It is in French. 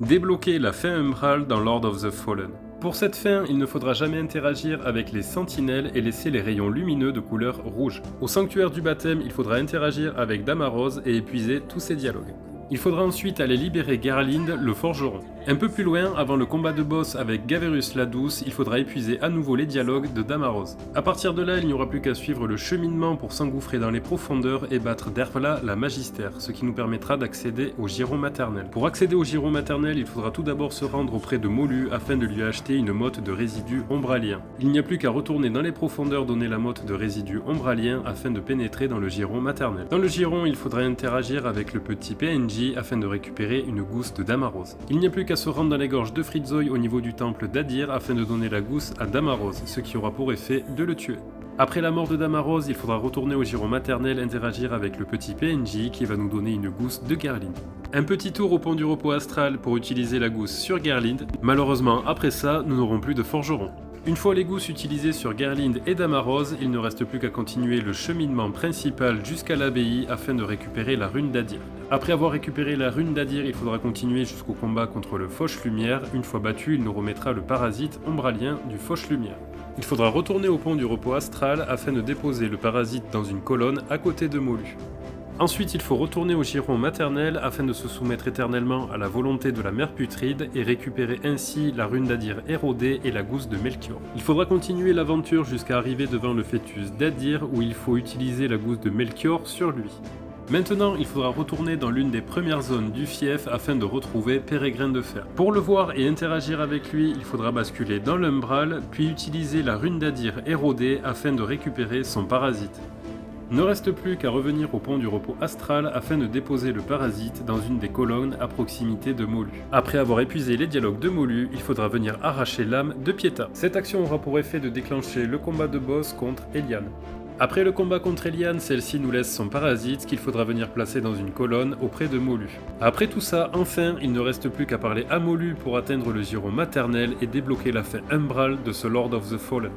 Débloquer la fin umbrale dans Lord of the Fallen. Pour cette fin, il ne faudra jamais interagir avec les sentinelles et laisser les rayons lumineux de couleur rouge. Au sanctuaire du baptême, il faudra interagir avec Damaros et épuiser tous ses dialogues. Il faudra ensuite aller libérer Garlind, le forgeron. Un peu plus loin, avant le combat de boss avec Gaverus la Douce, il faudra épuiser à nouveau les dialogues de Damaros. A partir de là, il n'y aura plus qu'à suivre le cheminement pour s'engouffrer dans les profondeurs et battre Dervla la Magistère, ce qui nous permettra d'accéder au giron maternel. Pour accéder au giron maternel, il faudra tout d'abord se rendre auprès de Molu afin de lui acheter une motte de résidus ombraliens. Il n'y a plus qu'à retourner dans les profondeurs donner la motte de résidus ombraliens afin de pénétrer dans le giron maternel. Dans le giron, il faudra interagir avec le petit PNJ afin de récupérer une gousse de Damaros. Il n'y a plus qu'à se rendre dans les gorges de Fritzoi au niveau du temple d'Adir afin de donner la gousse à Damaros, ce qui aura pour effet de le tuer. Après la mort de Damaros, il faudra retourner au giron maternel interagir avec le petit PNJ qui va nous donner une gousse de Garlind. Un petit tour au pont du repos astral pour utiliser la gousse sur Garlind. Malheureusement, après ça, nous n'aurons plus de forgeron. Une fois les gousses utilisées sur Garlind et Damaros, il ne reste plus qu'à continuer le cheminement principal jusqu'à l'abbaye afin de récupérer la rune d'Adir. Après avoir récupéré la rune d'Adir, il faudra continuer jusqu'au combat contre le Fauche-Lumière. Une fois battu, il nous remettra le parasite ombralien du Fauche-Lumière. Il faudra retourner au pont du repos astral afin de déposer le parasite dans une colonne à côté de Molu. Ensuite, il faut retourner au giron maternel afin de se soumettre éternellement à la volonté de la mère putride et récupérer ainsi la rune d'Adir érodée et la gousse de Melchior. Il faudra continuer l'aventure jusqu'à arriver devant le fœtus d'Adir où il faut utiliser la gousse de Melchior sur lui. Maintenant, il faudra retourner dans l'une des premières zones du fief afin de retrouver Pérégrin de Fer. Pour le voir et interagir avec lui, il faudra basculer dans l'umbral, puis utiliser la rune d'Adir érodée afin de récupérer son parasite. Ne reste plus qu'à revenir au pont du repos astral afin de déposer le parasite dans une des colonnes à proximité de Molu. Après avoir épuisé les dialogues de Molu, il faudra venir arracher l'âme de Pieta. Cette action aura pour effet de déclencher le combat de boss contre Eliane. Après le combat contre Eliane, celle-ci nous laisse son parasite qu'il faudra venir placer dans une colonne auprès de Molu. Après tout ça, enfin, il ne reste plus qu'à parler à Molu pour atteindre le giron maternel et débloquer la fin umbrale de ce Lord of the Fallen.